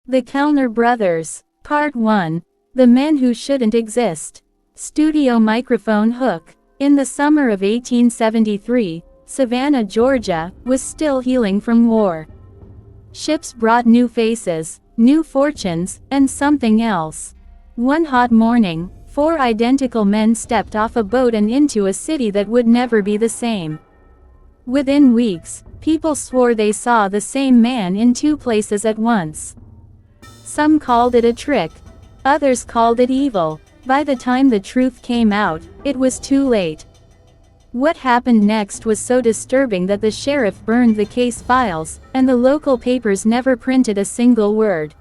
The Kellner Brothers. Part 1. The Men Who Shouldn't Exist. Studio microphone hook. In the summer of 1873, Savannah, Georgia, was still healing from war. Ships brought new faces, new fortunes, and something else. One hot morning, 4 identical men stepped off a boat and into a city that would never be the same. Within weeks, people swore they saw the same man in 2 places at once. Some called it a trick. Others called it evil. By the time the truth came out, it was too late. What happened next was so disturbing that the sheriff burned the case files, and the local papers never printed a single word.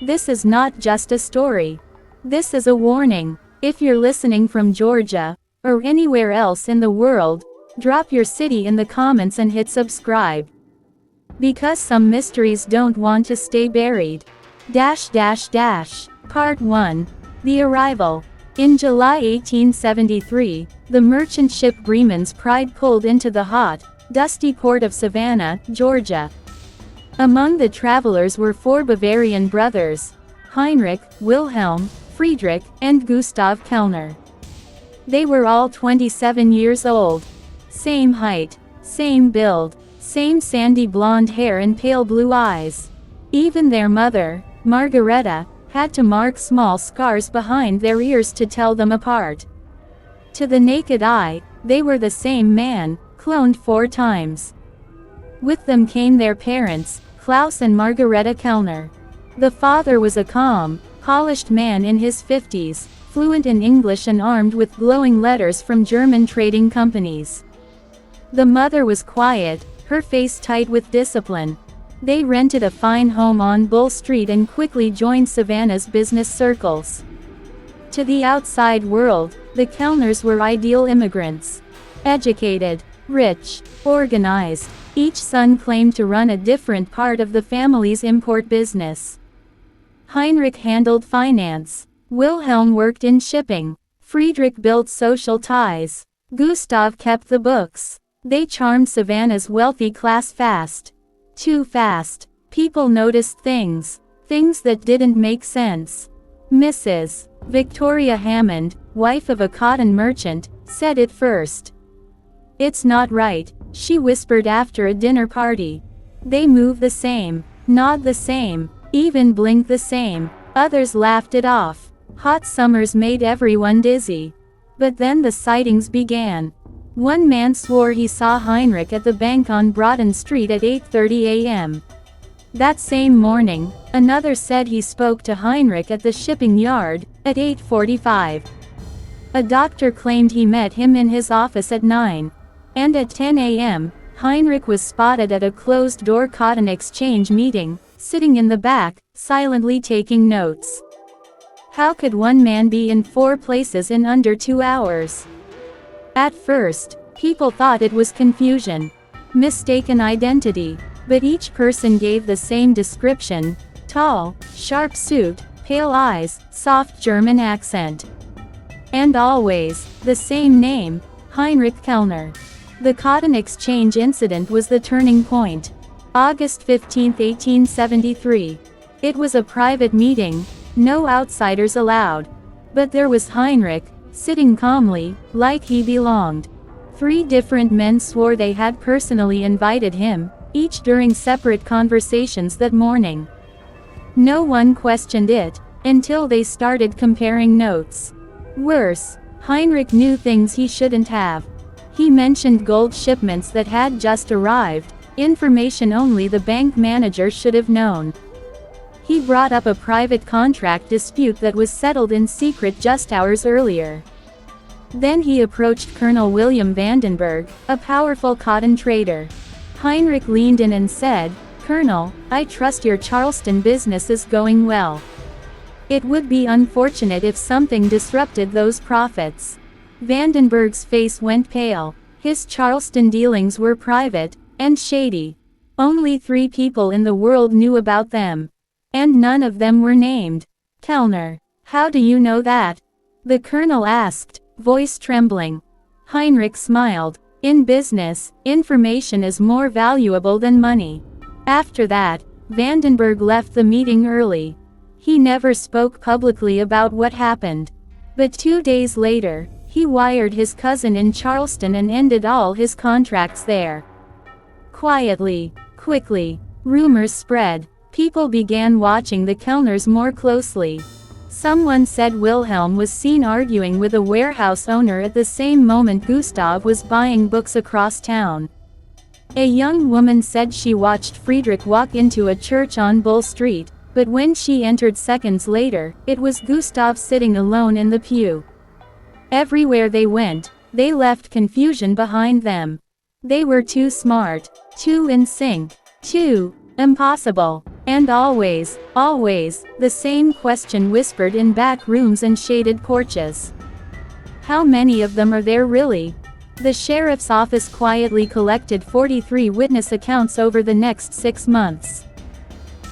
This is not just a story. This is a warning. If you're listening from Georgia, or anywhere else in the world, drop your city in the comments and hit subscribe. Because some mysteries don't want to stay buried. Part 1. The Arrival. In July 1873, the merchant ship Bremen's Pride pulled into the hot, dusty port of Savannah, Georgia. Among the travelers were 4 Bavarian brothers, Heinrich, Wilhelm, Friedrich, and Gustav Kellner. They were all 27 years old. Same height, same build, same sandy blonde hair and pale blue eyes. Even their mother, Margareta, had to mark small scars behind their ears to tell them apart. To the naked eye, they were the same man, cloned 4 times. With them came their parents, Klaus and Margareta Kellner. The father was a calm, polished man in his 50s, fluent in English and armed with glowing letters from German trading companies. The mother was quiet, her face tight with discipline. They rented a fine home on Bull Street and quickly joined Savannah's business circles. To the outside world, the Kellners were ideal immigrants. Educated, rich, organized, each son claimed to run a different part of the family's import business. Heinrich handled finance. Wilhelm worked in shipping. Friedrich built social ties. Gustav kept the books. They charmed Savannah's wealthy class fast. Too fast. People noticed things that didn't make sense. Mrs. Victoria Hammond, wife of a cotton merchant, said it first. "It's not right," she whispered after a dinner party. "They move the same, nod the same, even blink the same." Others laughed it off. Hot summers made everyone dizzy. But then the sightings began. One man swore he saw Heinrich at the bank on Broughton Street at 8:30 a.m. That same morning, another said he spoke to Heinrich at the shipping yard at 8:45. A doctor claimed he met him in his office at 9. And at 10 a.m., Heinrich was spotted at a closed-door cotton exchange meeting, sitting in the back, silently taking notes. How could one man be in 4 places in under 2 hours? At first, people thought it was confusion, mistaken identity, but each person gave the same description: tall, sharp suit, pale eyes, soft German accent. And always, the same name, Heinrich Kellner. The cotton exchange incident was the turning point. August 15, 1873. It was a private meeting, no outsiders allowed. But there was Heinrich, sitting calmly, like he belonged. 3 different men swore they had personally invited him, each during separate conversations that morning. No one questioned it, until they started comparing notes. Worse, Heinrich knew things he shouldn't have. He mentioned gold shipments that had just arrived, information only the bank manager should have known. He brought up a private contract dispute that was settled in secret just hours earlier. Then he approached Colonel William Vandenberg, a powerful cotton trader. Heinrich leaned in and said, "Colonel, I trust your Charleston business is going well. It would be unfortunate if something disrupted those profits." Vandenberg's face went pale. His Charleston dealings were private and shady. Only 3 people in the world knew about them. And none of them were named. "Kellner, how do you know that?" the colonel asked, voice trembling. Heinrich smiled. "In business, information is more valuable than money." After that, Vandenberg left the meeting early. He never spoke publicly about what happened. But 2 days later, he wired his cousin in Charleston and ended all his contracts there. Quietly, quickly, rumors spread. People began watching the Kellners more closely. Someone said Wilhelm was seen arguing with a warehouse owner at the same moment Gustav was buying books across town. A young woman said she watched Friedrich walk into a church on Bull Street, but when she entered seconds later, it was Gustav sitting alone in the pew. Everywhere they went, they left confusion behind them. They were too smart, too in sync, too impossible. And always, always, the same question whispered in back rooms and shaded porches. How many of them are there really? The sheriff's office quietly collected 43 witness accounts over the next 6 months.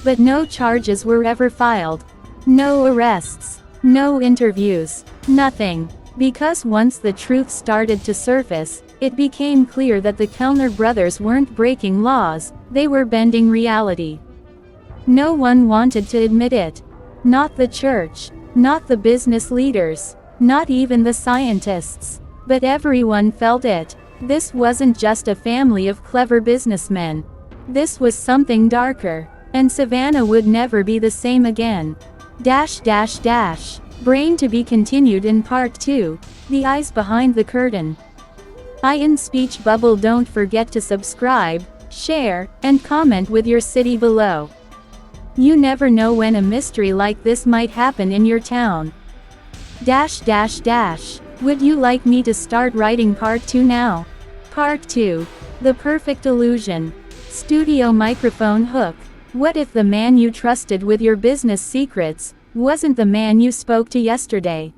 But no charges were ever filed. No arrests. No interviews. Nothing. Because once the truth started to surface, it became clear that the Kellner brothers weren't breaking laws, they were bending reality. No one wanted to admit it. Not the church. Not the business leaders. Not even the scientists. But everyone felt it. This wasn't just a family of clever businessmen. This was something darker. And Savannah would never be the same again. Brain to be continued in part 2. The Eyes Behind the Curtain. In speech bubble. Don't forget to subscribe, share, and comment with your city below. You never know when a mystery like this might happen in your town. Would you like me to start writing part 2 now? Part 2. The Perfect Illusion. Studio microphone hook. What if the man you trusted with your business secrets wasn't the man you spoke to yesterday?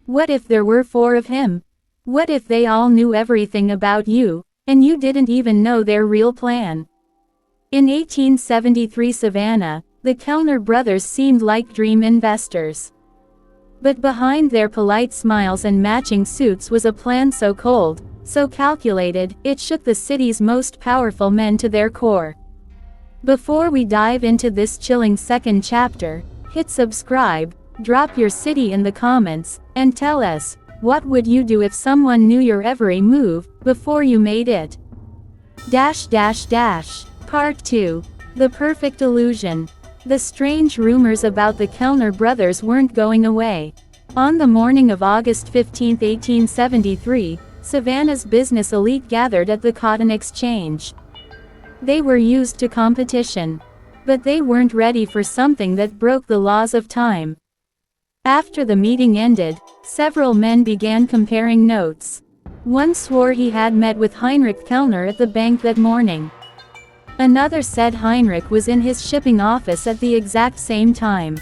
What if there were 4 of him? What if they all knew everything about you, and you didn't even know their real plan? In 1873 Savannah, the Kellner brothers seemed like dream investors. But behind their polite smiles and matching suits was a plan so cold, so calculated, it shook the city's most powerful men to their core. Before we dive into this chilling second chapter, hit subscribe, drop your city in the comments, and tell us, what would you do if someone knew your every move, before you made it? Part 2. The Perfect Illusion. The strange rumors about the Kellner brothers weren't going away. On the morning of August 15, 1873, Savannah's business elite gathered at the Cotton Exchange. They were used to competition. But they weren't ready for something that broke the laws of time. After the meeting ended, several men began comparing notes. One swore he had met with Heinrich Kellner at the bank that morning. Another said Heinrich was in his shipping office at the exact same time.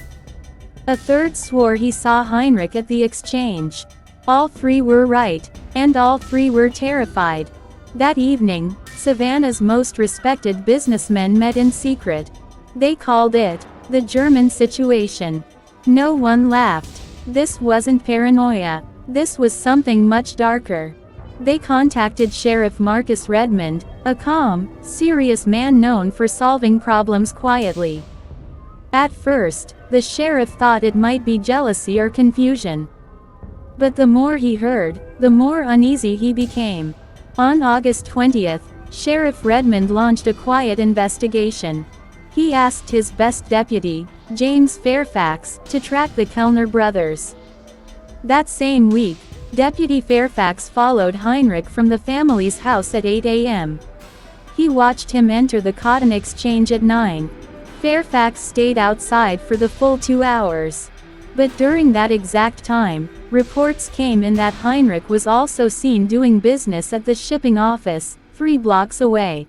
A third swore he saw Heinrich at the exchange. All 3 were right, and all 3 were terrified. That evening, Savannah's most respected businessmen met in secret. They called it the German situation. No one laughed. This wasn't paranoia. This was something much darker. They contacted Sheriff Marcus Redmond, a calm, serious man known for solving problems quietly. At first, the sheriff thought it might be jealousy or confusion. But the more he heard, the more uneasy he became. On August 20th, Sheriff Redmond launched a quiet investigation. He asked his best deputy, James Fairfax, to track the Kellner brothers. That same week, Deputy Fairfax followed Heinrich from the family's house at 8 a.m. He watched him enter the Cotton Exchange at 9. Fairfax stayed outside for the full 2 hours. But during that exact time, reports came in that Heinrich was also seen doing business at the shipping office, 3 blocks away.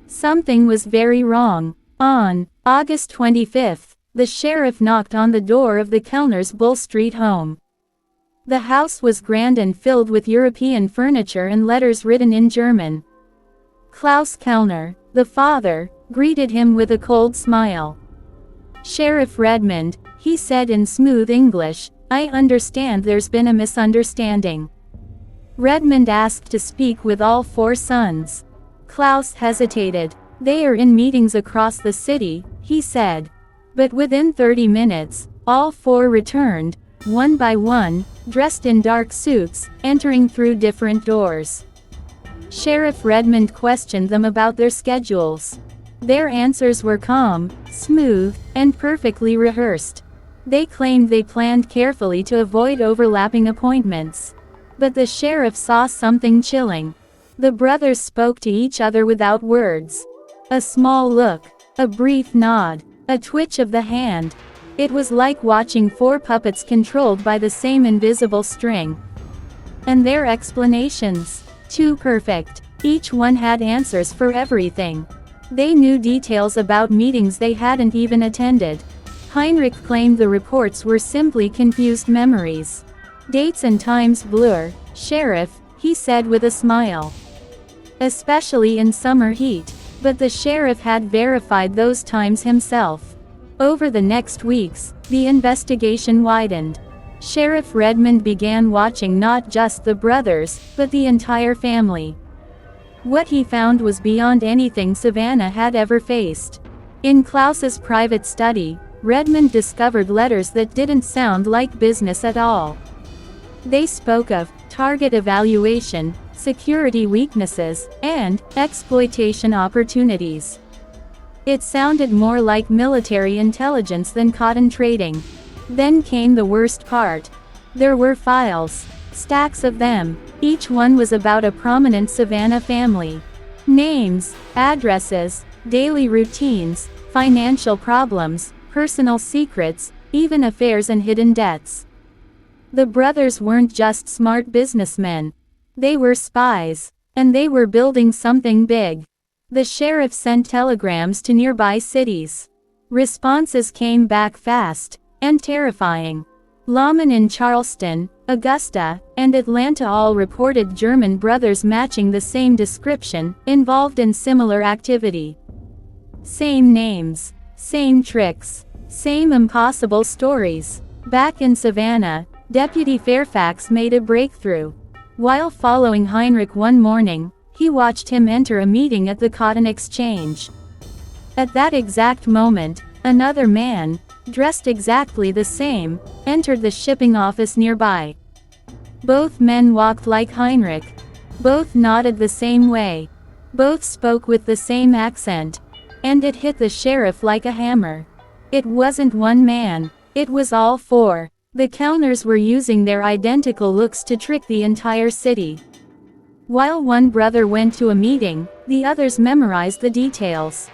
Something was very wrong. On August 25th, the sheriff knocked on the door of the Kellner's Bull Street home. The house was grand and filled with European furniture and letters written in German. Klaus Kellner, the father, greeted him with a cold smile. "Sheriff Redmond," he said in smooth English, "I understand there's been a misunderstanding." Redmond asked to speak with all 4 sons. Klaus hesitated. "They are in meetings across the city," he said. But within 30 minutes, all four returned, one by one, dressed in dark suits, entering through different doors. Sheriff Redmond questioned them about their schedules. Their answers were calm, smooth, and perfectly rehearsed. They claimed they planned carefully to avoid overlapping appointments. But the sheriff saw something chilling. The brothers spoke to each other without words. A small look, a brief nod, a twitch of the hand. It was like watching four puppets controlled by the same invisible string. And their explanations? Too perfect. Each one had answers for everything. They knew details about meetings they hadn't even attended. Heinrich claimed the reports were simply confused memories. "Dates and times blur, Sheriff," he said with a smile. "Especially in summer heat." But the sheriff had verified those times himself. Over the next weeks, the investigation widened. Sheriff Redmond began watching not just the brothers, but the entire family. What he found was beyond anything Savannah had ever faced. In Klaus's private study, Redmond discovered letters that didn't sound like business at all. They spoke of target evaluation, security weaknesses, and exploitation opportunities. It sounded more like military intelligence than cotton trading. Then came the worst part. There were files. Stacks of them. Each one was about a prominent Savannah family. Names, addresses, daily routines, financial problems, personal secrets, even affairs and hidden debts. The brothers weren't just smart businessmen. They were spies. And they were building something big. The sheriff sent telegrams to nearby cities. Responses came back fast and terrifying. Lawmen in Charleston, Augusta, and Atlanta all reported German brothers matching the same description, involved in similar activity. Same names, same tricks, same impossible stories. Back in Savannah, Deputy Fairfax made a breakthrough. While following Heinrich one morning, he watched him enter a meeting at the Cotton Exchange. At that exact moment, another man, dressed exactly the same, entered the shipping office nearby. Both men walked like Heinrich. Both nodded the same way. Both spoke with the same accent. And it hit the sheriff like a hammer. It wasn't one man. It was all four. The Kellners were using their identical looks to trick the entire city. While one brother went to a meeting, the others memorized the details.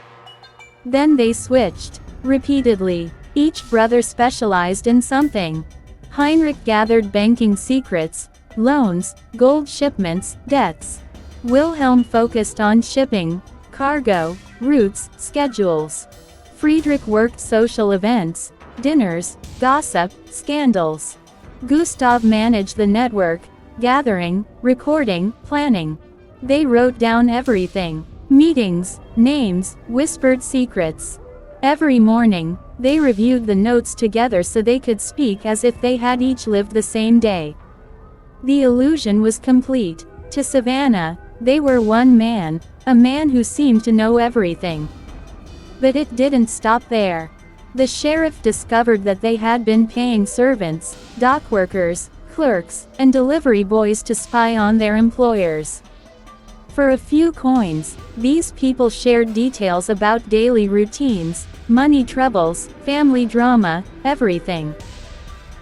Then they switched. Repeatedly. Each brother specialized in something. Heinrich gathered banking secrets, loans, gold shipments, debts. Wilhelm focused on shipping, cargo, routes, schedules. Friedrich worked social events, dinners, gossip, scandals. Gustav managed the network, gathering, recording, planning. They wrote down everything. Meetings, names, whispered secrets. Every morning, they reviewed the notes together so they could speak as if they had each lived the same day. The illusion was complete. To Savannah, they were one man, a man who seemed to know everything. But it didn't stop there. The sheriff discovered that they had been paying servants, dock workers, clerks, and delivery boys to spy on their employers. For a few coins, these people shared details about daily routines, money troubles, family drama, everything.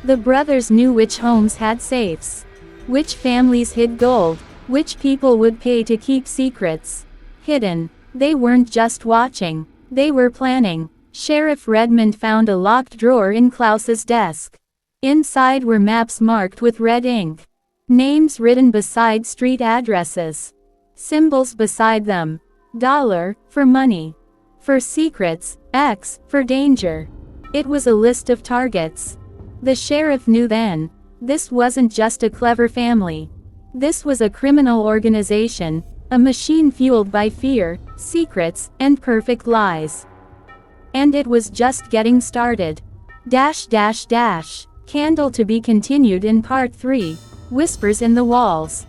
The brothers knew which homes had safes, which families hid gold, which people would pay to keep secrets hidden. They weren't just watching, they were planning. Sheriff Redmond found a locked drawer in Klaus's desk. Inside were maps marked with red ink. Names written beside street addresses. Symbols beside them. $, for money. For secrets, X, for danger. It was a list of targets. The sheriff knew then. This wasn't just a clever family. This was a criminal organization, a machine fueled by fear, secrets, and perfect lies. And it was just getting started. Candle to be continued in Part 3, Whispers in the Walls.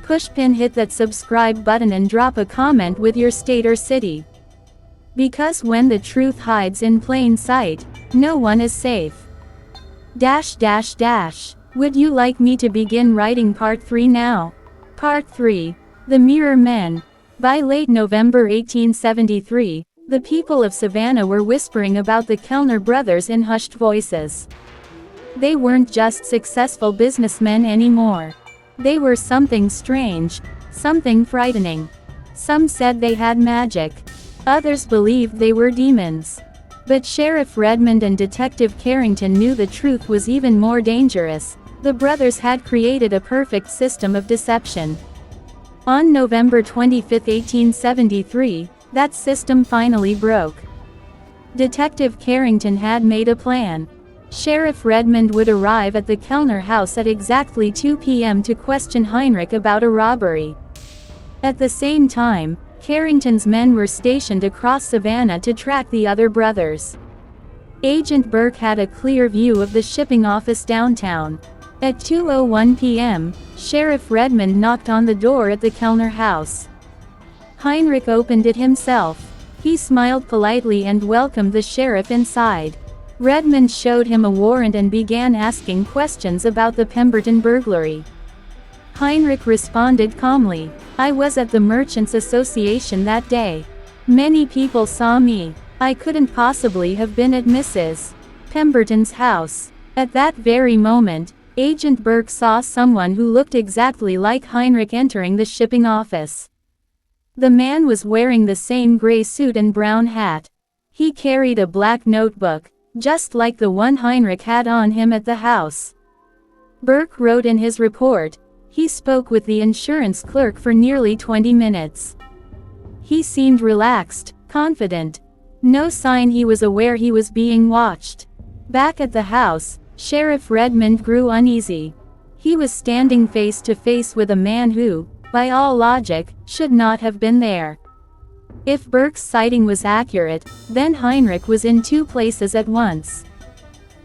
Pushpin hit that subscribe button and drop a comment with your state or city. Because when the truth hides in plain sight, no one is safe. Would you like me to begin writing part 3 now? Part 3. The Mirror Men. By late November 1873, the people of Savannah were whispering about the Kellner brothers in hushed voices. They weren't just successful businessmen anymore. They were something strange, something frightening. Some said they had magic. Others believed they were demons. But Sheriff Redmond and Detective Carrington knew the truth was even more dangerous. The brothers had created a perfect system of deception. On November 25, 1873, that system finally broke. Detective Carrington had made a plan. Sheriff Redmond would arrive at the Kellner house at exactly 2 p.m. to question Heinrich about a robbery. At the same time, Carrington's men were stationed across Savannah to track the other brothers. Agent Burke had a clear view of the shipping office downtown. At 2:01 p.m., Sheriff Redmond knocked on the door at the Kellner house. Heinrich opened it himself. He smiled politely and welcomed the sheriff inside. Redmond showed him a warrant and began asking questions about the Pemberton burglary. Heinrich responded calmly, "I was at the Merchants Association that day. Many people saw me. I couldn't possibly have been at Mrs. Pemberton's house." At that very moment, Agent Burke saw someone who looked exactly like Heinrich entering the shipping office. The man was wearing the same gray suit and brown hat. He carried a black notebook, just like the one Heinrich had on him at the house. Burke wrote in his report, he spoke with the insurance clerk for nearly 20 minutes. He seemed relaxed, confident. No sign he was aware he was being watched. Back at the house, Sheriff Redmond grew uneasy. He was standing face to face with a man who, by all logic, should not have been there. If Burke's sighting was accurate, then Heinrich was in two places at once.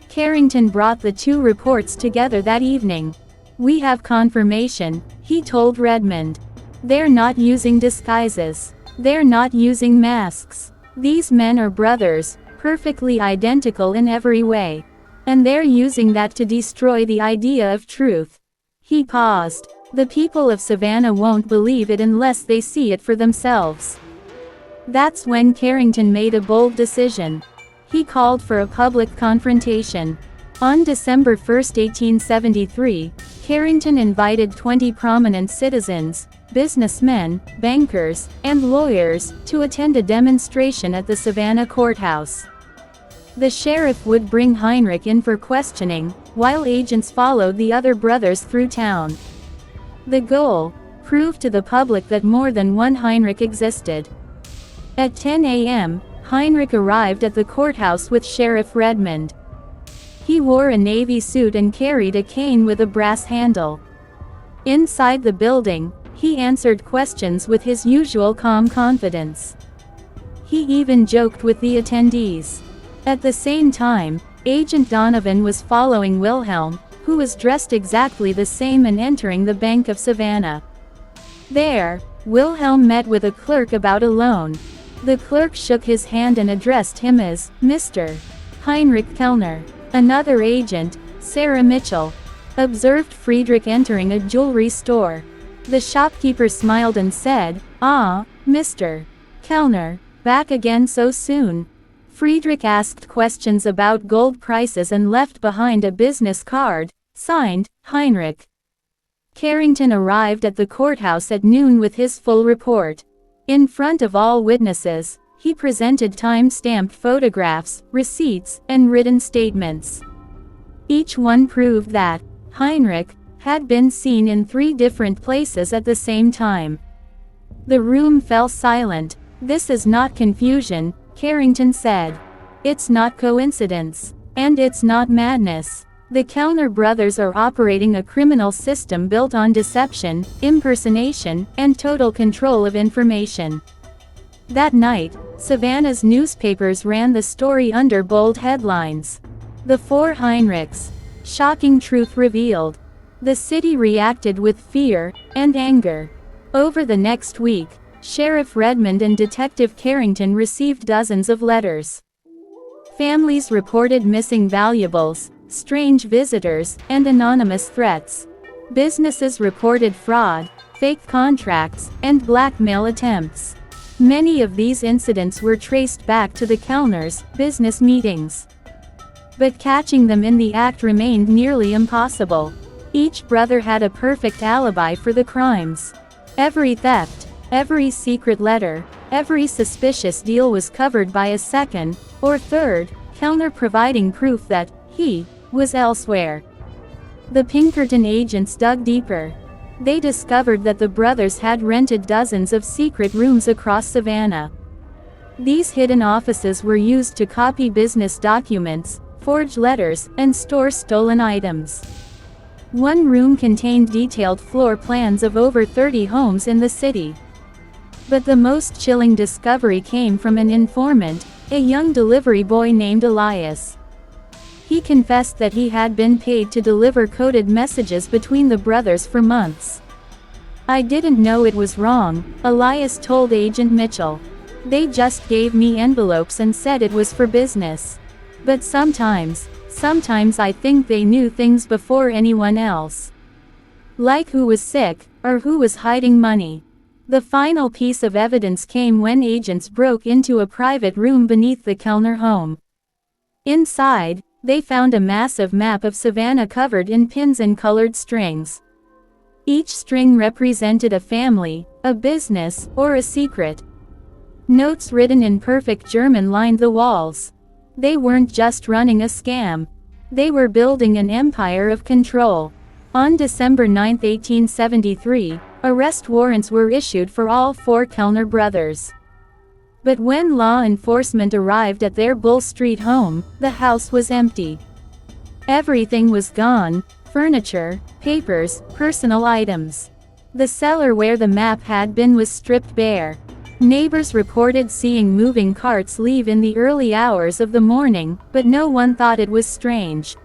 Carrington brought the two reports together that evening. "We have confirmation," he told Redmond. "They're not using disguises. They're not using masks. These men are brothers, perfectly identical in every way. And they're using that to destroy the idea of truth." He paused. "The people of Savannah won't believe it unless they see it for themselves." That's when Carrington made a bold decision. He called for a public confrontation. On December 1, 1873, Carrington invited 20 prominent citizens, businessmen, bankers, and lawyers, to attend a demonstration at the Savannah courthouse. The sheriff would bring Heinrich in for questioning, while agents followed the other brothers through town. The goal: prove to the public that more than one Heinrich existed. At 10 a.m., Heinrich arrived at the courthouse with Sheriff Redmond. He wore a navy suit and carried a cane with a brass handle. Inside the building, he answered questions with his usual calm confidence. He even joked with the attendees. At the same time, Agent Donovan was following Wilhelm, who was dressed exactly the same and entering the Bank of Savannah. There, Wilhelm met with a clerk about a loan. The clerk shook his hand and addressed him as Mr. Heinrich Kellner. Another agent, Sarah Mitchell, observed Friedrich entering a jewelry store. The shopkeeper smiled and said, "Ah, Mr. Kellner, back again so soon?" Friedrich asked questions about gold prices and left behind a business card, signed, Heinrich. Carrington arrived at the courthouse at noon with his full report. In front of all witnesses, he presented time-stamped photographs, receipts, and written statements. Each one proved that Heinrich had been seen in 3 different places at the same time. The room fell silent. "This is not confusion," Carrington said. "It's not coincidence. And it's not madness. The Kellner brothers are operating a criminal system built on deception, impersonation, and total control of information." That night, Savannah's newspapers ran the story under bold headlines. "The 4 Heinrichs. Shocking truth revealed." The city reacted with fear and anger. Over the next week, Sheriff Redmond and Detective Carrington received dozens of letters. Families reported missing valuables, strange visitors, and anonymous threats. Businesses reported fraud, fake contracts, and blackmail attempts. Many of these incidents were traced back to the Kellners' business meetings. But catching them in the act remained nearly impossible. Each brother had a perfect alibi for the crimes. Every theft, every secret letter, every suspicious deal was covered by a second, or third, Kellner, providing proof that he was elsewhere. The Pinkerton agents dug deeper. They discovered that the brothers had rented dozens of secret rooms across Savannah. These hidden offices were used to copy business documents, forge letters, and store stolen items. One room contained detailed floor plans of over 30 homes in the city. But the most chilling discovery came from an informant, a young delivery boy named Elias. He confessed that he had been paid to deliver coded messages between the brothers for months. "I didn't know it was wrong," Elias told Agent Mitchell. "They just gave me envelopes and said it was for business. But sometimes I think they knew things before anyone else. Like who was sick, or who was hiding money." The final piece of evidence came when agents broke into a private room beneath the Kellner home. Inside, they found a massive map of Savannah covered in pins and colored strings. Each string represented a family, a business, or a secret. Notes written in perfect German lined the walls. They weren't just running a scam. They were building an empire of control. On December 9, 1873, arrest warrants were issued for all four Kellner brothers. But when law enforcement arrived at their Bull Street home, the house was empty. Everything was gone: furniture, papers, personal items. The cellar where the map had been was stripped bare. Neighbors reported seeing moving carts leave in the early hours of the morning, but no one thought it was strange.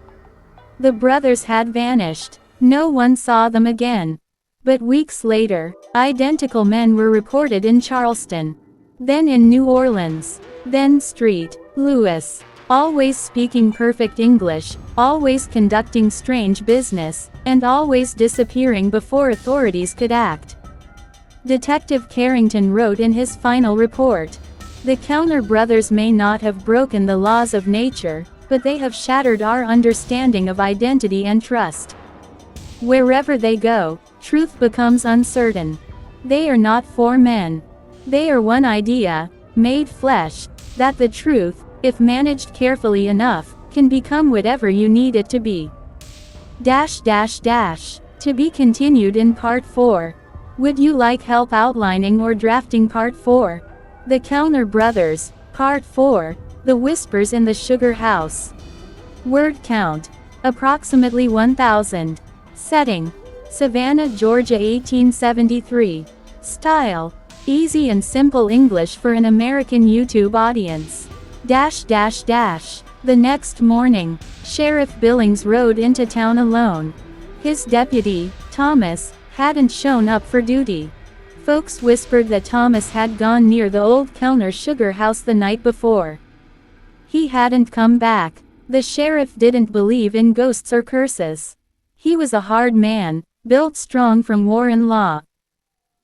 The brothers had vanished. No one saw them again. But weeks later, identical men were reported in Charleston. Then in New Orleans. Then St. Louis. Always speaking perfect English, always conducting strange business, and always disappearing before authorities could act. Detective Carrington wrote in his final report, "The Kellner brothers may not have broken the laws of nature, but they have shattered our understanding of identity and trust. Wherever they go, truth becomes uncertain. They are not four men. They are one idea, made flesh, that the truth, if managed carefully enough, can become whatever you need it to be." To be continued in Part 4. Would you like help outlining or drafting Part 4? The Kellner Brothers, Part 4, The Whispers in the Sugar House. Word count: approximately 1,000. Setting: Savannah, Georgia, 1873. Style: easy and simple English for an American YouTube audience. The next morning, Sheriff Billings rode into town alone. His deputy, Thomas, hadn't shown up for duty. Folks whispered that Thomas had gone near the old Kellner sugar house the night before. He hadn't come back. The sheriff didn't believe in ghosts or curses. He was a hard man, built strong from war and law.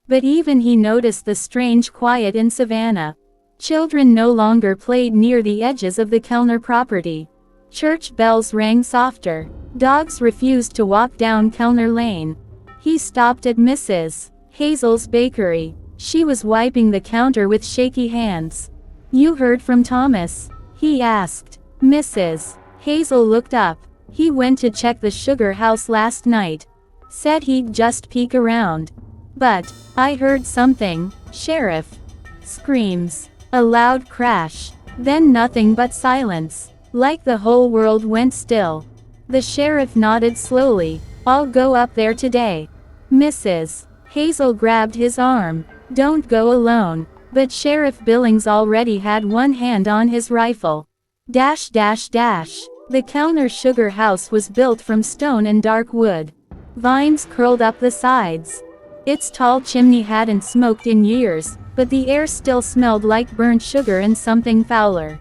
But even he noticed the strange quiet in Savannah. Children no longer played near the edges of the Kellner property. Church bells rang softer. Dogs refused to walk down Kellner Lane. He stopped at Mrs. Hazel's bakery. She was wiping the counter with shaky hands. "You heard from Thomas?" he asked. Mrs. Hazel looked up. "He went to check the sugar house last night. Said he'd just peek around. But I heard something, Sheriff." Screams. A loud crash. Then nothing but silence. Like the whole world went still. The sheriff nodded slowly. "I'll go up there today." Mrs. Hazel grabbed his arm. "Don't go alone." But Sheriff Billings already had one hand on his rifle. The Kellner sugar house was built from stone and dark wood. Vines curled up the sides. Its tall chimney hadn't smoked in years, but the air still smelled like burnt sugar and something fouler.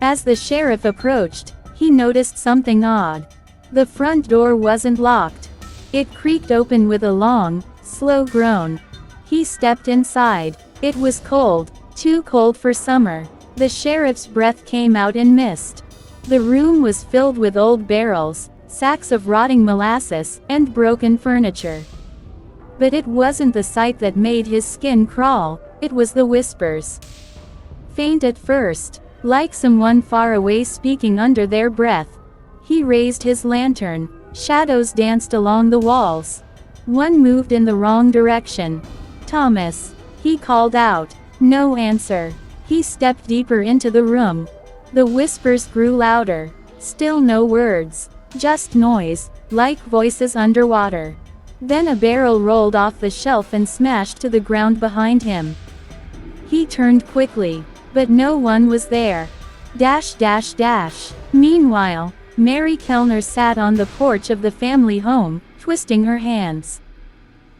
As the sheriff approached, he noticed something odd. The front door wasn't locked. It creaked open with a long, slow groan. He stepped inside. It was cold, too cold for summer. The sheriff's breath came out in mist. The room was filled with old barrels, sacks of rotting molasses, and broken furniture. But it wasn't the sight that made his skin crawl, it was the whispers. Faint at first, like someone far away speaking under their breath. He raised his lantern. Shadows danced along the walls. One moved in the wrong direction. "Thomas," he called out. No answer. He stepped deeper into the room. The whispers grew louder. Still no words. Just noise, like voices underwater. Then a barrel rolled off the shelf and smashed to the ground behind him. He turned quickly, but no one was there. Meanwhile, Mary Kellner sat on the porch of the family home, twisting her hands.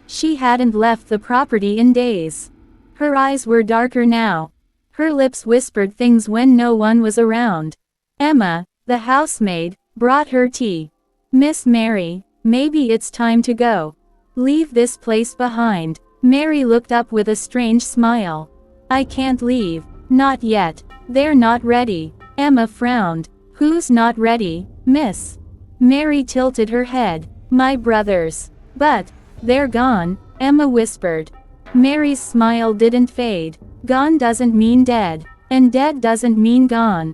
She hadn't left the property in days. Her eyes were darker now. Her lips whispered things when no one was around. Emma, the housemaid, brought her tea. "Miss Mary, maybe it's time to go. Leave this place behind." Mary looked up with a strange smile. "I can't leave. Not yet. They're not ready." Emma frowned. "Who's not ready, miss?" Mary tilted her head. "My brothers. But, they're gone," Emma whispered. Mary's smile didn't fade. Gone doesn't mean dead. And dead doesn't mean gone.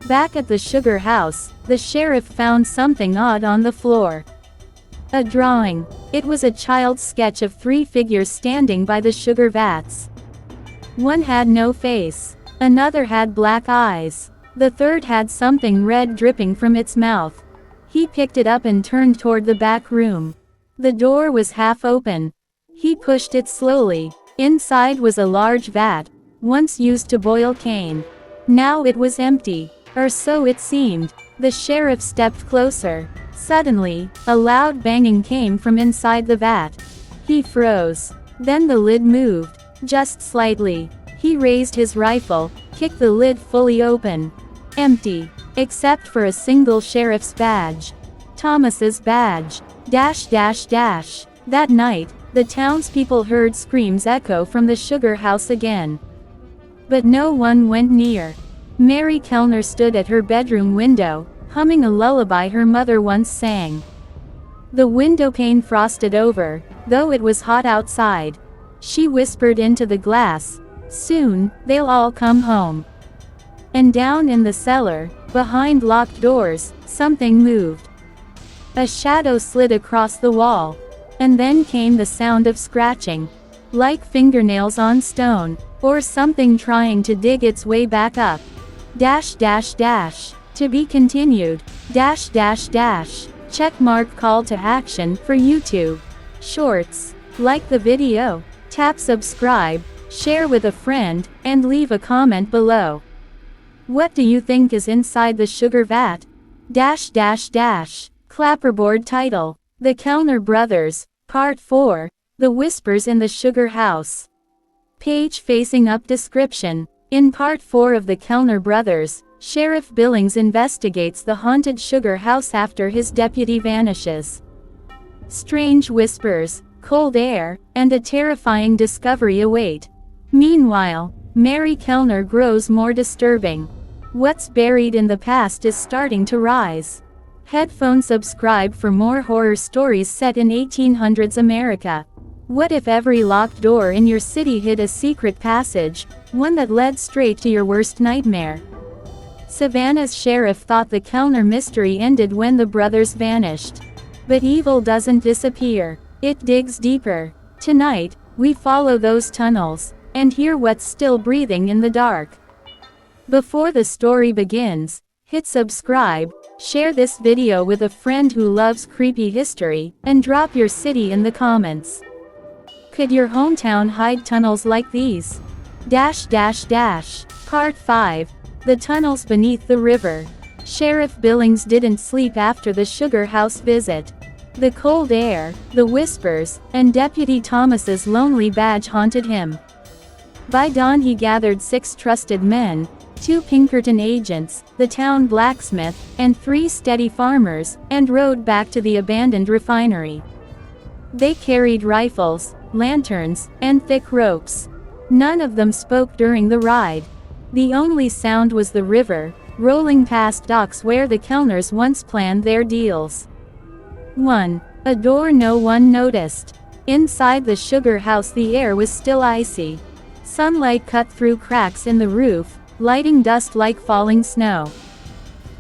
Back at the sugar house, the sheriff found something odd on the floor. A drawing. It was a child's sketch of 3 figures standing by the sugar vats. One had no face. Another had black eyes. The third had something red dripping from its mouth. He picked it up and turned toward the back room. The door was half open. He pushed it slowly. Inside was a large vat, once used to boil cane. Now it was empty, or so it seemed. The sheriff stepped closer. Suddenly, a loud banging came from inside the vat. He froze. Then the lid moved, just slightly. He raised his rifle, kicked the lid fully open. Empty, except for a single sheriff's badge. Thomas's badge. That night, the townspeople heard screams echo from the sugar house again. But no one went near. Mary Kellner stood at her bedroom window, humming a lullaby her mother once sang. The window pane frosted over, though it was hot outside. She whispered into the glass, "Soon, they'll all come home." And down in the cellar, behind locked doors, something moved. A shadow slid across the wall. And then came the sound of scratching. Like fingernails on stone, or something trying to dig its way back up. To be continued. Checkmark call to action for YouTube Shorts. Like the video, tap subscribe, share with a friend, and leave a comment below. What do you think is inside the sugar vat? Clapperboard title. The Kellner Brothers, Part 4, The Whispers in the Sugar House. Page facing up description. In Part 4 of The Kellner Brothers, Sheriff Billings investigates the haunted sugar house after his deputy vanishes. Strange whispers, cold air, and a terrifying discovery await. Meanwhile, Mary Kellner grows more disturbing. What's buried in the past is starting to rise. Headphone subscribe for more horror stories set in 1800s America. What if every locked door in your city hid a secret passage, one that led straight to your worst nightmare? Savannah's sheriff thought the Kellner mystery ended when the brothers vanished. But evil doesn't disappear, it digs deeper. Tonight, we follow those tunnels, and hear what's still breathing in the dark. Before the story begins, hit subscribe, share this video with a friend who loves creepy history, and drop your city in the comments. Could your hometown hide tunnels like these? Part 5. The Tunnels Beneath the River. Sheriff Billings didn't sleep after the sugar house visit. The cold air, the whispers, and Deputy Thomas's lonely badge haunted him. By dawn he gathered 6 trusted men, 2 Pinkerton agents, the town blacksmith, and 3 steady farmers, and rode back to the abandoned refinery. They carried rifles, lanterns, and thick ropes. None of them spoke during the ride. The only sound was the river, rolling past docks where the Kellners once planned their deals. 1. A door no one noticed. Inside the sugar house the air was still icy. Sunlight cut through cracks in the roof, lighting dust like falling snow.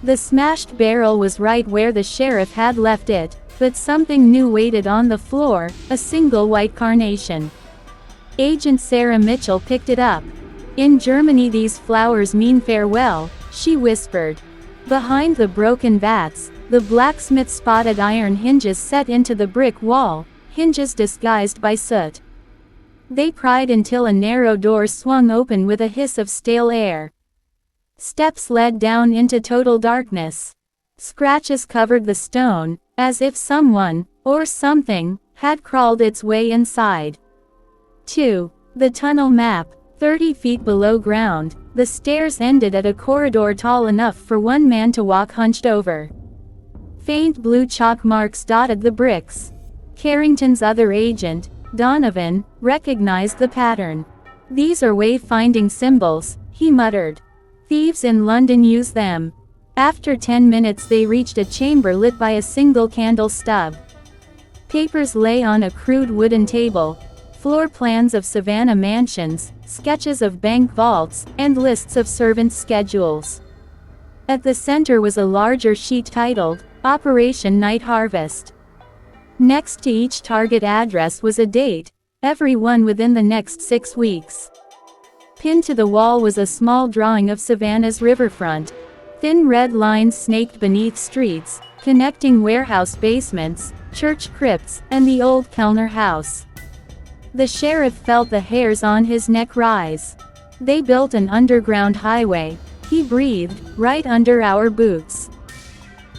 The smashed barrel was right where the sheriff had left it, but something new waited on the floor, a single white carnation. Agent Sarah Mitchell picked it up. "In Germany these flowers mean farewell," she whispered. Behind the broken vats, the blacksmith spotted iron hinges set into the brick wall, hinges disguised by soot. They pried until a narrow door swung open with a hiss of stale air. Steps led down into total darkness. Scratches covered the stone, as if someone, or something, had crawled its way inside. 2. The tunnel map. 30 feet below ground, the stairs ended at a corridor tall enough for one man to walk hunched over. Faint blue chalk marks dotted the bricks. Carrington's other agent, Donovan, recognized the pattern. "These are wayfinding symbols," he muttered. "Thieves in London use them." After 10 minutes they reached a chamber lit by a single candle stub. Papers lay on a crude wooden table. Floor plans of Savannah mansions, sketches of bank vaults, and lists of servants' schedules. At the center was a larger sheet titled, Operation Night Harvest. Next to each target address was a date, every one within the next 6 weeks. Pinned to the wall was a small drawing of Savannah's riverfront. Thin red lines snaked beneath streets, connecting warehouse basements, church crypts, and the old Kellner house. The sheriff felt the hairs on his neck rise. "They built an underground highway," he breathed, "right under our boots."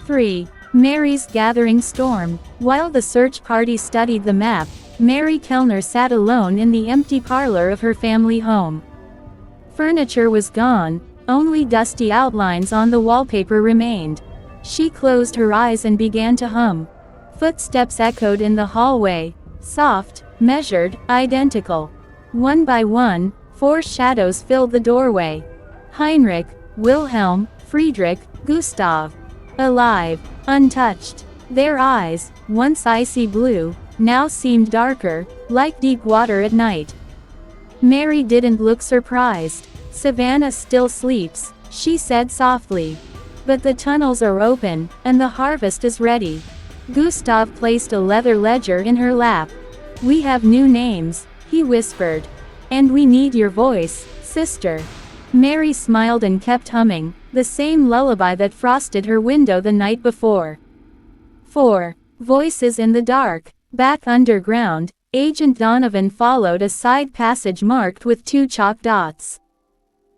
3. Mary's gathering storm. While the search party studied the map, Mary Kellner sat alone in the empty parlor of her family home. Furniture was gone, only dusty outlines on the wallpaper remained. She closed her eyes and began to hum. Footsteps echoed in the hallway, soft, measured, identical. One by one, 4 shadows filled the doorway. Heinrich, Wilhelm, Friedrich, Gustav. Alive, untouched. Their eyes, once icy blue, now seemed darker, like deep water at night. Mary didn't look surprised. "Savannah still sleeps," she said softly. "But the tunnels are open, and the harvest is ready." Gustav placed a leather ledger in her lap. "We have new names," he whispered. "And we need your voice, sister." Mary smiled and kept humming, the same lullaby that frosted her window the night before. 4. Voices in the dark. Back underground, Agent Donovan followed a side passage marked with 2 chalk dots.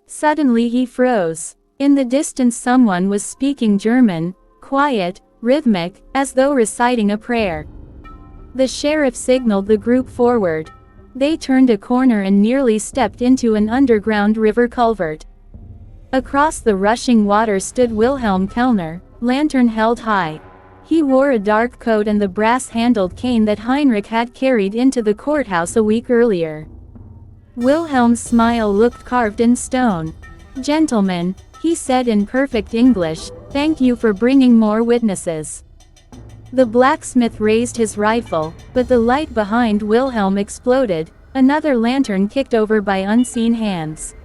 Suddenly he froze. In the distance someone was speaking German, quiet, rhythmic, as though reciting a prayer. The sheriff signaled the group forward. They turned a corner and nearly stepped into an underground river culvert. Across the rushing water stood Wilhelm Kellner, lantern held high. He wore a dark coat and the brass-handled cane that Heinrich had carried into the courthouse a week earlier. Wilhelm's smile looked carved in stone. "Gentlemen," he said in perfect English, "thank you for bringing more witnesses." The blacksmith raised his rifle, but the light behind Wilhelm exploded, another lantern kicked over by unseen hands.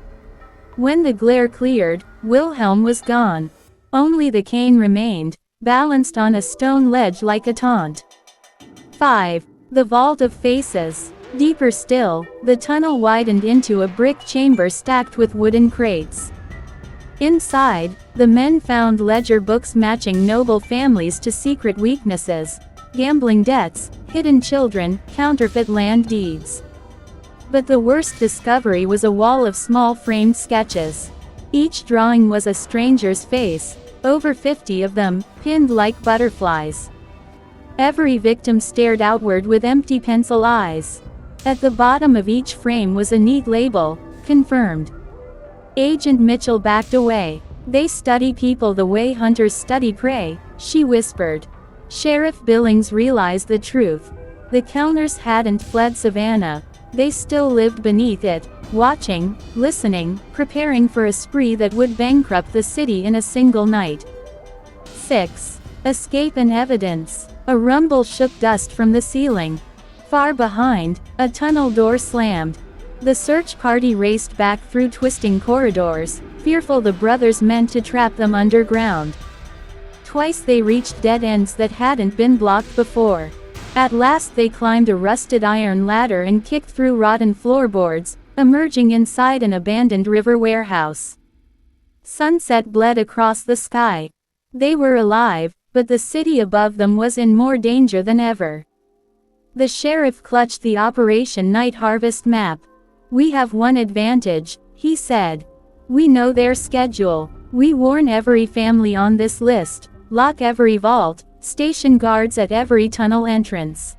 When the glare cleared, Wilhelm was gone. Only the cane remained, balanced on a stone ledge like a taunt. 5. The Vault of Faces. Deeper still, the tunnel widened into a brick chamber stacked with wooden crates. Inside, the men found ledger books matching noble families to secret weaknesses, gambling debts, hidden children, counterfeit land deeds. But the worst discovery was a wall of small framed sketches. Each drawing was a stranger's face, over 50 of them, pinned like butterflies. Every victim stared outward with empty pencil eyes. At the bottom of each frame was a neat label, confirmed. Agent Mitchell backed away. They study people the way hunters study prey, she whispered. Sheriff Billings realized the truth. The Kellners hadn't fled Savannah. They still lived beneath it, watching, listening, preparing for a spree that would bankrupt the city in a single night. 6. Escape and evidence. A rumble shook dust from the ceiling. Far behind, a tunnel door slammed. The search party raced back through twisting corridors, fearful the brothers meant to trap them underground. Twice they reached dead ends that hadn't been blocked before. At last they climbed a rusted iron ladder and kicked through rotten floorboards, emerging inside an abandoned river warehouse. Sunset bled across the sky. They were alive, but the city above them was in more danger than ever. The sheriff clutched the Operation Night Harvest map. We have one advantage, he said. We know their schedule. We warn every family on this list, lock every vault, station guards at every tunnel entrance.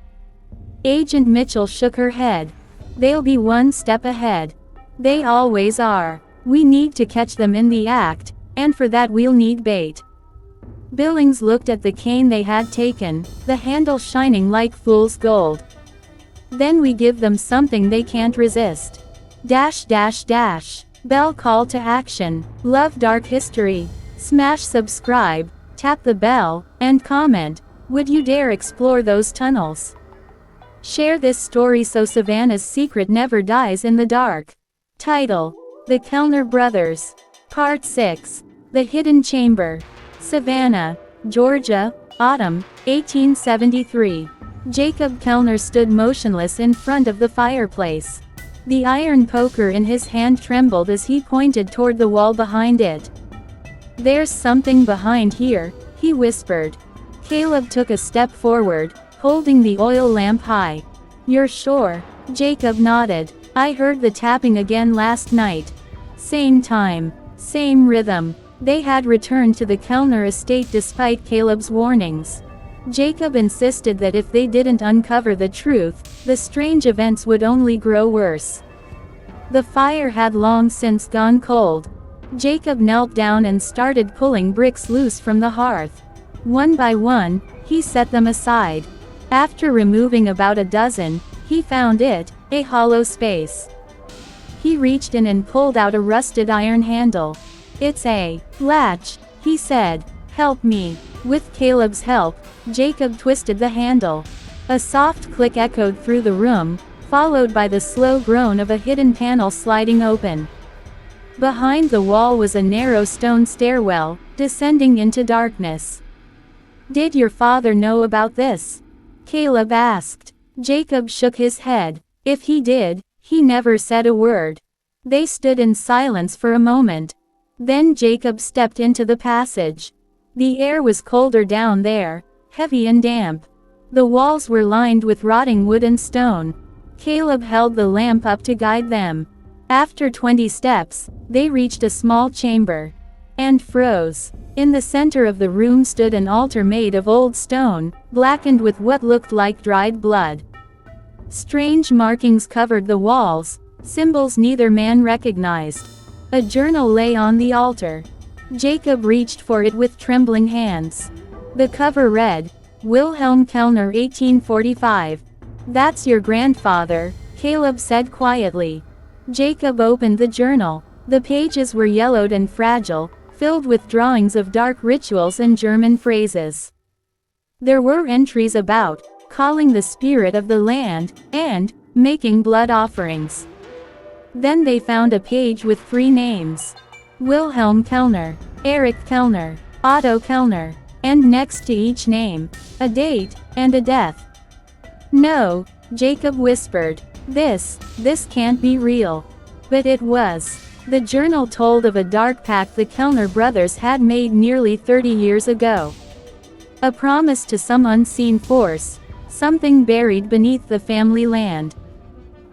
Agent Mitchell shook her head. They'll be one step ahead. They always are. We need to catch them in the act, and for that we'll need bait. Billings looked at the cane they had taken, the handle shining like fool's gold. Then we give them something they can't resist. Dash dash dash. Bell call to action. Love dark history. Smash subscribe, tap the bell, and comment. Would you dare explore those tunnels? Share this story so Savannah's secret never dies in the dark. Title: The Kellner Brothers. Part 6. The Hidden Chamber. Savannah, Georgia, autumn, 1873. Jacob Kellner stood motionless in front of the fireplace. The iron poker in his hand trembled as he pointed toward the wall behind it. There's something behind here, he whispered. Caleb took a step forward, holding the oil lamp high. You're sure? Jacob nodded. I heard the tapping again last night. Same time, same rhythm. They had returned to the Kellner estate despite Caleb's warnings. Jacob insisted that if they didn't uncover the truth, the strange events would only grow worse. The fire had long since gone cold. Jacob knelt down and started pulling bricks loose from the hearth. One by one, he set them aside. After removing about a dozen, he found it, a hollow space. He reached in and pulled out a rusted iron handle. It's a latch, he said. Help me. With Caleb's help, Jacob twisted the handle. A soft click echoed through the room, followed by the slow groan of a hidden panel sliding open. Behind the wall was a narrow stone stairwell, descending into darkness. Did your father know about this? Caleb asked. Jacob shook his head. If he did, he never said a word. They stood in silence for a moment. Then Jacob stepped into the passage. The air was colder down there, heavy and damp. The walls were lined with rotting wood and stone. Caleb held the lamp up to guide them. After 20 steps, they reached a small chamber. And froze. In the center of the room stood an altar made of old stone, blackened with what looked like dried blood. Strange markings covered the walls, symbols neither man recognized. A journal lay on the altar. Jacob reached for it with trembling hands. The cover read, Wilhelm Kellner 1845. That's your grandfather, Caleb said quietly. Jacob opened the journal. The pages were yellowed and fragile, filled with drawings of dark rituals and German phrases. There were entries about calling the spirit of the land, and making blood offerings. Then they found a page with 3 names. Wilhelm Kellner, Eric Kellner, Otto Kellner, and next to each name, a date, and a death. No, Jacob whispered. This can't be real. But it was. The journal told of a dark pact the Kellner brothers had made nearly 30 years ago. A promise to some unseen force, something buried beneath the family land.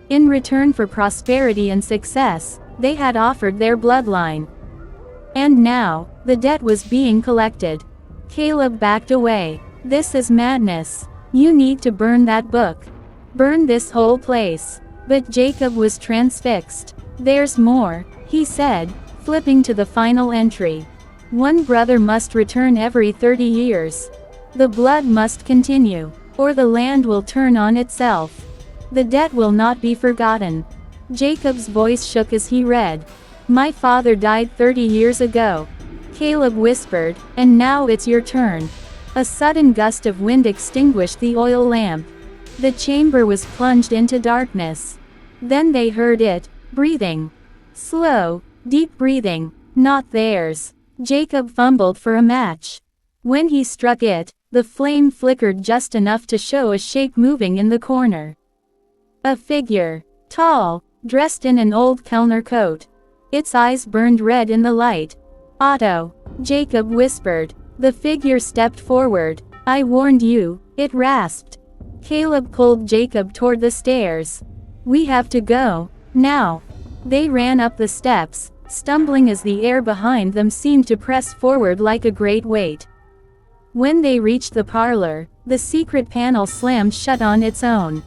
In return for prosperity and success, they had offered their bloodline. And now, the debt was being collected. Caleb backed away. This is madness. You need to burn that book. Burn this whole place. But Jacob was transfixed. There's more, he said, flipping to the final entry. One brother must return every 30 years. The blood must continue, or the land will turn on itself. The debt will not be forgotten. Jacob's voice shook as he read. My father died 30 years ago. Caleb whispered, and now it's your turn. A sudden gust of wind extinguished the oil lamp. The chamber was plunged into darkness. Then they heard it, breathing. Slow, deep breathing, not theirs. Jacob fumbled for a match. When he struck it, the flame flickered just enough to show a shape moving in the corner. A figure, tall, dressed in an old Kellner coat. Its eyes burned red in the light. Otto, Jacob whispered. The figure stepped forward. I warned you, it rasped. Caleb pulled Jacob toward the stairs. We have to go, now. They ran up the steps, stumbling as the air behind them seemed to press forward like a great weight. When they reached the parlor, the secret panel slammed shut on its own.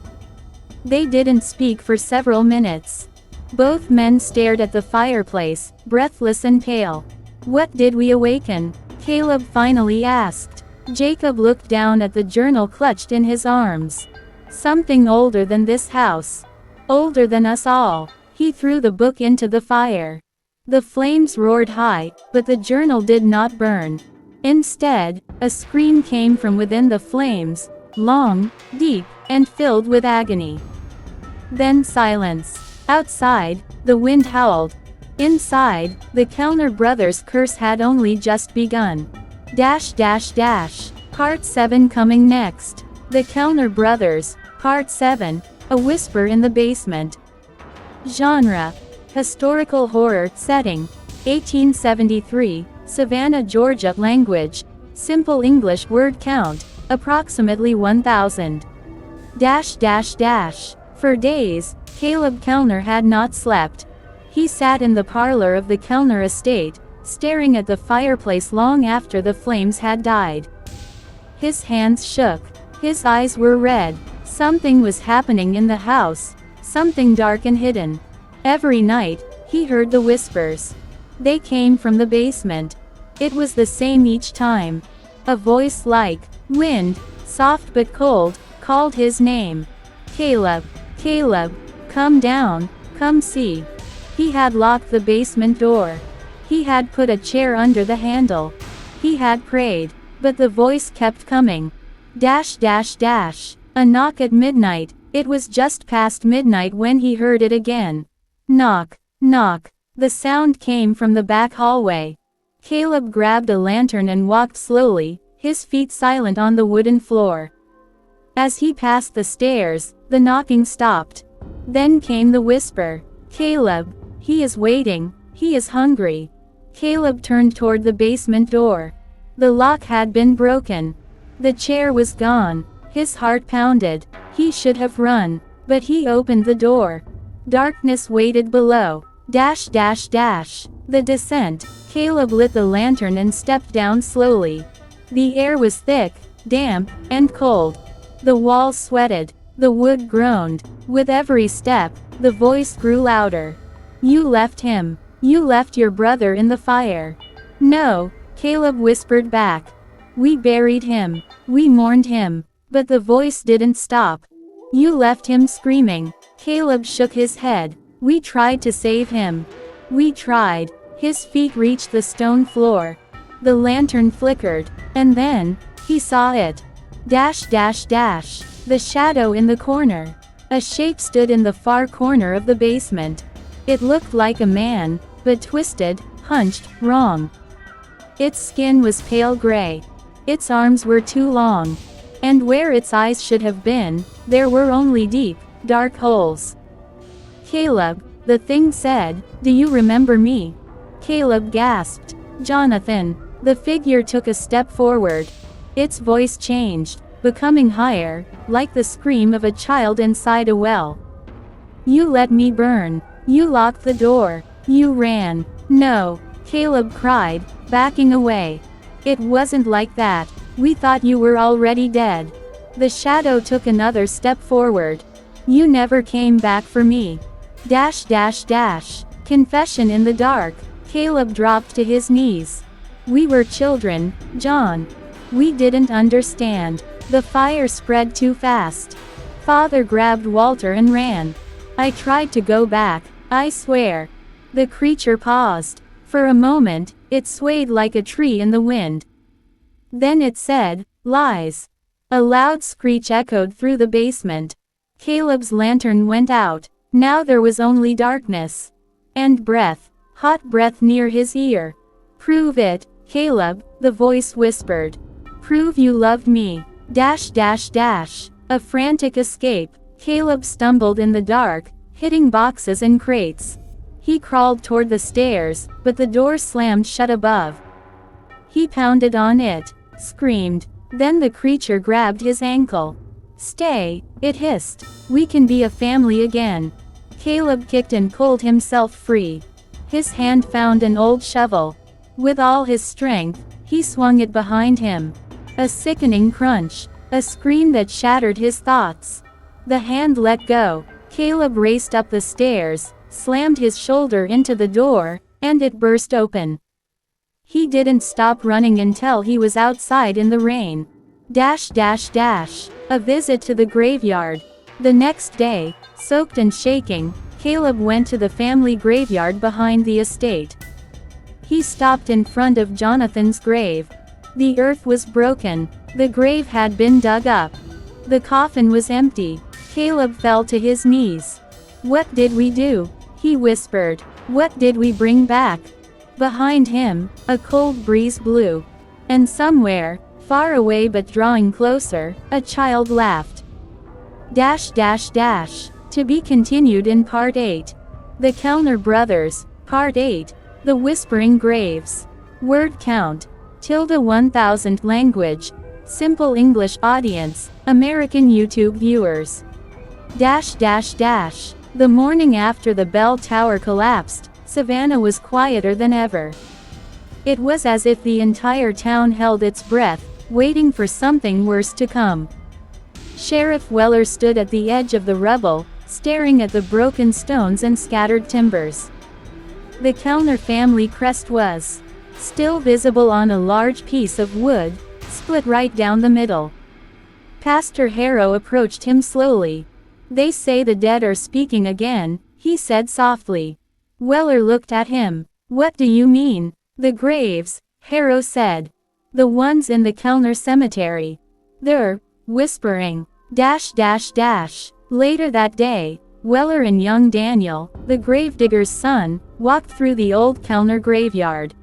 They didn't speak for several minutes. Both men stared at the fireplace, breathless and pale. What did we awaken? Caleb finally asked. Jacob looked down at the journal clutched in his arms. Something older than this house. Older than us all. He threw the book into the fire. The flames roared high, but the journal did not burn. Instead, a scream came from within the flames, long, deep, and filled with agony. Then silence. Outside, the wind howled. Inside, the Kellner brothers' curse had only just begun. Part 7 coming next. The Kellner Brothers, Part 7, A Whisper in the Basement. Genre: historical horror. Setting: 1873, Savannah, Georgia. Language: simple English. Word count: approximately 1,000. For days, Caleb Kellner had not slept. He sat in the parlor of the Kellner estate, staring at the fireplace long after the flames had died. His hands shook. His eyes were red. Something was happening in the house, something dark and hidden. Every night, he heard the whispers. They came from the basement. It was the same each time. A voice like wind, soft but cold, called his name. Caleb, Caleb, come down, come see. He had locked the basement door. He had put a chair under the handle. He had prayed, but the voice kept coming. A knock at midnight. It was just past midnight when he heard it again. Knock, knock. The sound came from the back hallway. Caleb grabbed a lantern and walked slowly, his feet silent on the wooden floor. As he passed the stairs, the knocking stopped. Then came the whisper. Caleb, he is waiting, he is hungry. Caleb turned toward the basement door. The lock had been broken. The chair was gone. His heart pounded. He should have run, but he opened the door. Darkness waited below. The descent. Caleb lit the lantern and stepped down slowly. The air was thick, damp, and cold. The walls sweated. The wood groaned. With every step, the voice grew louder. You left him. You left your brother in the fire. No, Caleb whispered back. We buried him. We mourned him. But the voice didn't stop. You left him screaming. Caleb shook his head. We tried to save him. We tried. His feet reached the stone floor. The lantern flickered. And then, he saw it. The shadow in the corner. A shape stood in the far corner of the basement. It looked like a man, but twisted, hunched, wrong. Its skin was pale gray. Its arms were too long. And where its eyes should have been, there were only deep, dark holes. Caleb, the thing said, do you remember me? Caleb gasped. Jonathan. The figure took a step forward. Its voice changed, becoming higher, like the scream of a child inside a well. You let me burn. You locked the door. You ran. No. Caleb cried, backing away. It wasn't like that. We thought you were already dead. The shadow took another step forward. You never came back for me. Confession in the dark. Caleb dropped to his knees. We were children, John. We didn't understand. The fire spread too fast. Father grabbed Walter and ran. I tried to go back, I swear. The creature paused. For a moment, it swayed like a tree in the wind. Then it said, lies. A loud screech echoed through the basement. Caleb's lantern went out. Now there was only darkness. And breath. Hot breath near his ear. Prove it, Caleb, the voice whispered. Prove you loved me. A frantic escape. Caleb stumbled in the dark, hitting boxes and crates. He crawled toward the stairs, but the door slammed shut above. He pounded on it, screamed. Then the creature grabbed his ankle. Stay, it hissed. We can be a family again. Caleb kicked and pulled himself free. His hand found an old shovel. With all his strength, he swung it behind him. A sickening crunch. A scream that shattered his thoughts. The hand let go. Caleb raced up the stairs, slammed his shoulder into the door, and it burst open. He didn't stop running until he was outside in the rain. A visit to the graveyard. The next day, soaked and shaking, Caleb went to the family graveyard behind the estate. He stopped in front of Jonathan's grave. The earth was broken. The grave had been dug up. The coffin was empty. Caleb fell to his knees. What did we do? He whispered. What did we bring back? Behind him, a cold breeze blew. And somewhere, far away but drawing closer, a child laughed. To be continued in Part 8. The Kellner Brothers, Part 8. The Whispering Graves. Word count. ~1000 language. Simple English audience, American YouTube viewers. The morning after the bell tower collapsed, Savannah was quieter than ever. It was as if the entire town held its breath, waiting for something worse to come. Sheriff Weller stood at the edge of the rubble, staring at the broken stones and scattered timbers. The Kellner family crest was still visible on a large piece of wood, split right down the middle. Pastor Harrow approached him slowly. They say the dead are speaking again, he said softly. Weller looked at him. What do you mean? The graves, Harrow said. The ones in the Kellner cemetery. They're whispering. Later that day, Weller and young Daniel, the gravedigger's son, walked through the old Kellner graveyard.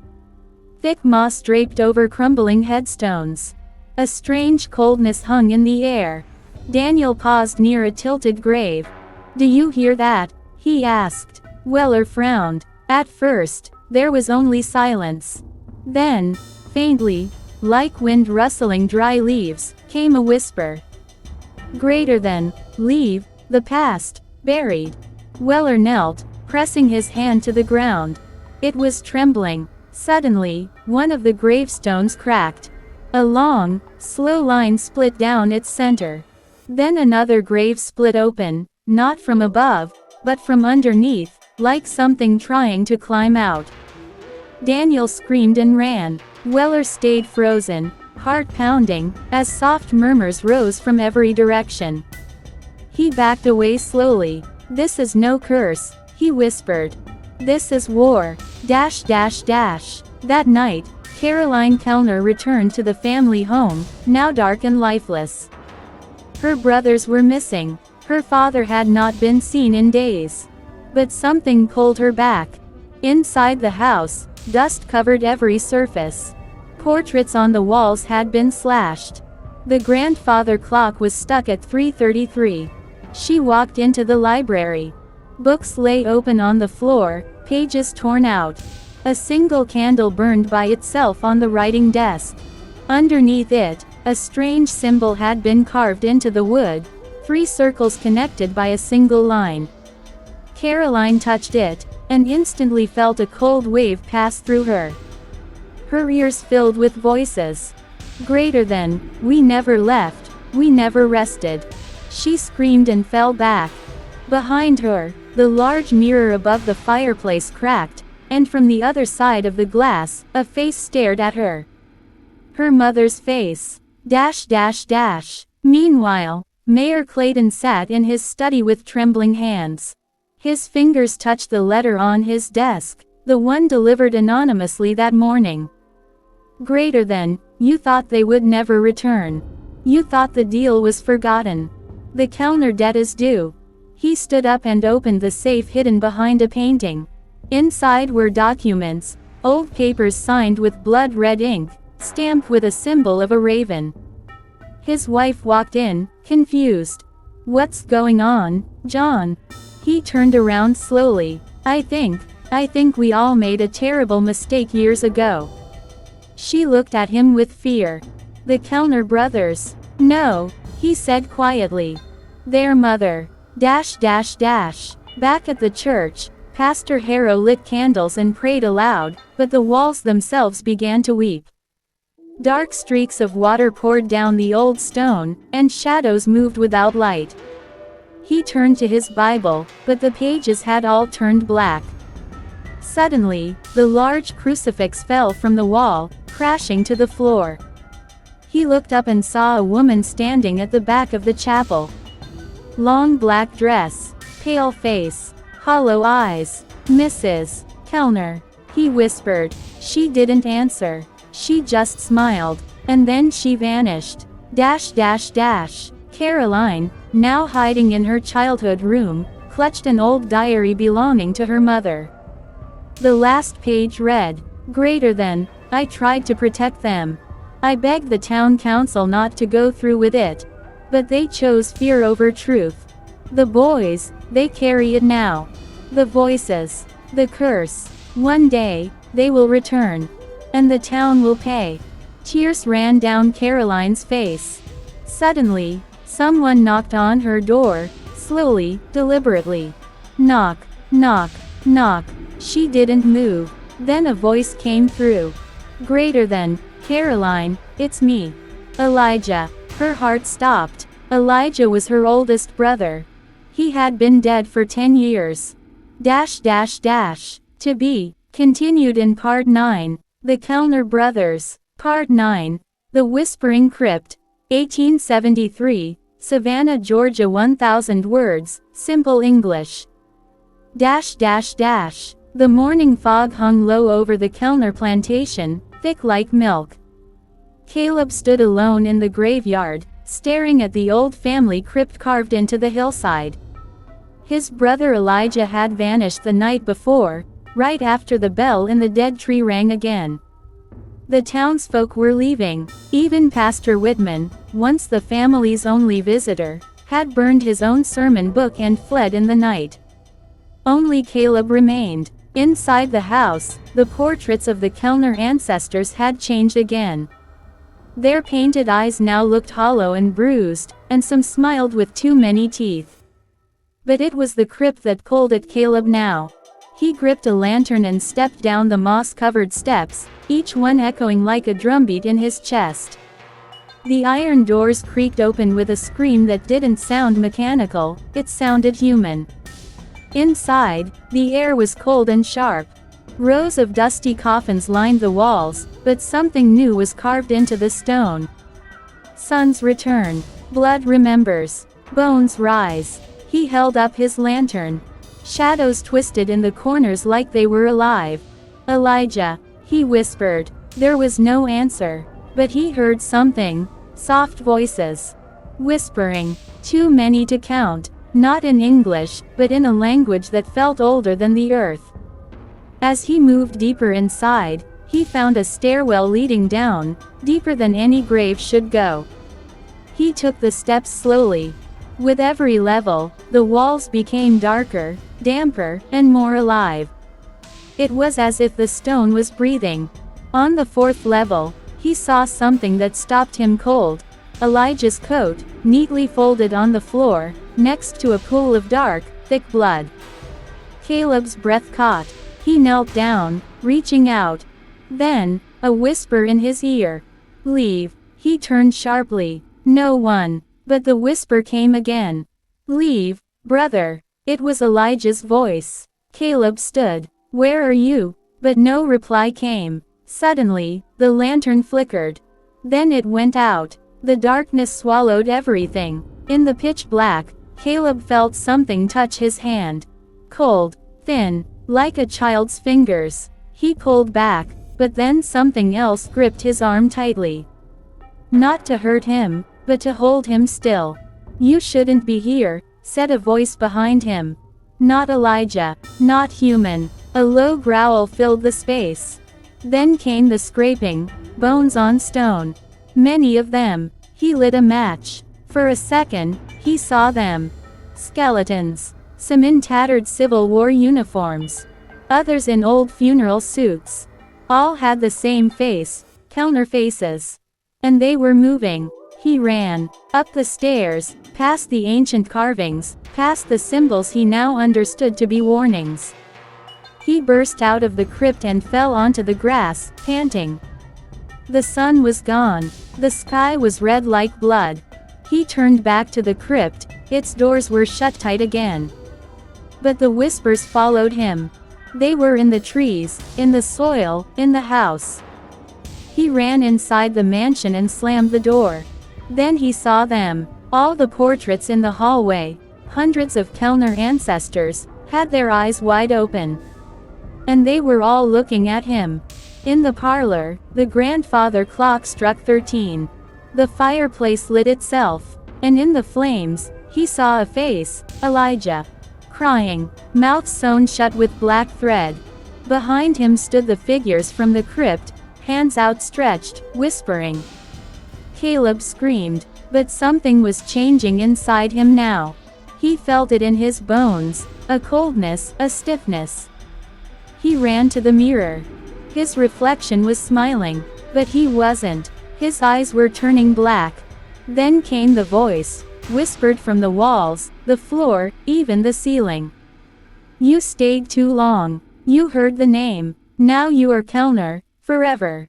Thick moss draped over crumbling headstones. A strange coldness hung in the air. Daniel paused near a tilted grave. Do you hear that? He asked. Weller frowned. At first, there was only silence. Then, faintly, like wind rustling dry leaves, came a whisper. Greater than, leave, the past, buried. Weller knelt, pressing his hand to the ground. It was trembling. Suddenly, one of the gravestones cracked. A long, slow line split down its center. Then another grave split open, not from above, but from underneath, like something trying to climb out. Daniel screamed and ran. Weller stayed frozen, heart pounding, as soft murmurs rose from every direction. He backed away slowly. This is no curse, he whispered. This is war. That night, Caroline Kellner returned to the family home, now dark and lifeless. Her brothers were missing. Her father had not been seen in days. But something pulled her back. Inside the house, dust covered every surface. Portraits on the walls had been slashed. The grandfather clock was stuck at 3:33. She walked into the library. Books lay open on the floor, pages torn out. A single candle burned by itself on the writing desk. Underneath it, a strange symbol had been carved into the wood, 3 circles connected by a single line. Caroline touched it. and instantly felt a cold wave pass through her. Her ears filled with voices. Greater than, we never left, we never rested. She screamed and fell back. Behind her, the large mirror above the fireplace cracked, and from the other side of the glass, a face stared at her. Her mother's face. Meanwhile, Mayor Clayton sat in his study with trembling hands. His fingers touched the letter on his desk, the one delivered anonymously that morning. Greater than, you thought they would never return. You thought the deal was forgotten. The Kellner debt is due. He stood up and opened the safe hidden behind a painting. Inside were documents, old papers signed with blood-red ink, stamped with a symbol of a raven. His wife walked in, confused. What's going on, John? He turned around slowly. I think we all made a terrible mistake years ago. She looked at him with fear. The Kellner brothers. No, he said quietly. Their mother. Back at the church, Pastor Harrow lit candles and prayed aloud, but the walls themselves began to weep. Dark streaks of water poured down the old stone, and shadows moved without light. He turned to his Bible, but the pages had all turned black. Suddenly, the large crucifix fell from the wall, crashing to the floor. He looked up and saw a woman standing at the back of the chapel. Long black dress, pale face, hollow eyes. Mrs. Kellner, he whispered. She didn't answer. She just smiled, and then she vanished. Caroline, now hiding in her childhood room, clutched an old diary belonging to her mother. The last page read, Greater than, I tried to protect them. I begged the town council not to go through with it. But they chose fear over truth. The boys, they carry it now. The voices, the curse. One day, they will return. And the town will pay. Tears ran down Caroline's face. Suddenly, someone knocked on her door, slowly, deliberately. Knock, knock, knock. She didn't move. Then a voice came through. Greater than, Caroline, it's me. Elijah. Her heart stopped. Elijah was her oldest brother. He had been dead for 10 years. To be continued in Part 9. The Kellner Brothers. Part 9. The Whispering Crypt. 1873. Savannah, Georgia. 1000 words, simple English. The morning fog hung low over the Kellner plantation, thick like milk. Caleb stood alone in the graveyard, staring at the old family crypt carved into the hillside. His brother Elijah had vanished the night before, right after the bell in the dead tree rang again. The townsfolk were leaving. Even Pastor Whitman, once the family's only visitor, had burned his own sermon book and fled in the night. Only Caleb remained. Inside the house, the portraits of the Kellner ancestors had changed again. Their painted eyes now looked hollow and bruised, and some smiled with too many teeth. But it was the crypt that pulled at Caleb now. He gripped a lantern and stepped down the moss-covered steps, each one echoing like a drumbeat in his chest. The iron doors creaked open with a scream that didn't sound mechanical, it sounded human. Inside, the air was cold and sharp. Rows of dusty coffins lined the walls, but something new was carved into the stone. Sons return. Blood remembers. Bones rise. He held up his lantern. Shadows twisted in the corners like they were alive. Elijah, he whispered. There was no answer. But he heard something. Soft voices. Whispering. Too many to count. Not in English, but in a language that felt older than the earth. As he moved deeper inside, he found a stairwell leading down, deeper than any grave should go. He took the steps slowly. With every level, the walls became darker, damper, and more alive. It was as if the stone was breathing. On the 4th level, he saw something that stopped him cold. Elijah's coat, neatly folded on the floor, next to a pool of dark, thick blood. Caleb's breath caught. He knelt down, reaching out. Then, a whisper in his ear. "Leave." He turned sharply. No one. But the whisper came again. "Leave, brother." It was Elijah's voice. Caleb stood. "Where are you?" But no reply came. Suddenly, the lantern flickered. Then it went out. The darkness swallowed everything. In the pitch black, Caleb felt something touch his hand. Cold, thin, like a child's fingers. He pulled back, but then something else gripped his arm tightly. Not to hurt him, but to hold him still. "You shouldn't be here," said a voice behind him. Not Elijah, not human. A low growl filled the space. Then came the scraping, bones on stone. Many of them. He lit a match. For a second, he saw them. Skeletons. Some in tattered Civil War uniforms. Others in old funeral suits. All had the same face, Kellner faces. And they were moving. He ran. Up the stairs, past the ancient carvings, past the symbols he now understood to be warnings. He burst out of the crypt and fell onto the grass, panting. The sun was gone. The sky was red like blood. He turned back to the crypt. Its doors were shut tight again. But the whispers followed him. They were in the trees, in the soil, in the house. He ran inside the mansion and slammed the door. Then he saw them. All the portraits in the hallway, hundreds of Kellner ancestors, had their eyes wide open. And they were all looking at him. In the parlor, the grandfather clock struck 13. The fireplace lit itself. And in the flames, he saw a face, Elijah. Crying, mouth sewn shut with black thread. Behind him stood the figures from the crypt, hands outstretched, whispering. Caleb screamed, but something was changing inside him now. He felt it in his bones, a coldness, a stiffness. He ran to the mirror. His reflection was smiling, but he wasn't. His eyes were turning black. Then came the voice, whispered from the walls, the floor, even the ceiling. "You stayed too long. You heard the name. Now you are Kellner, forever.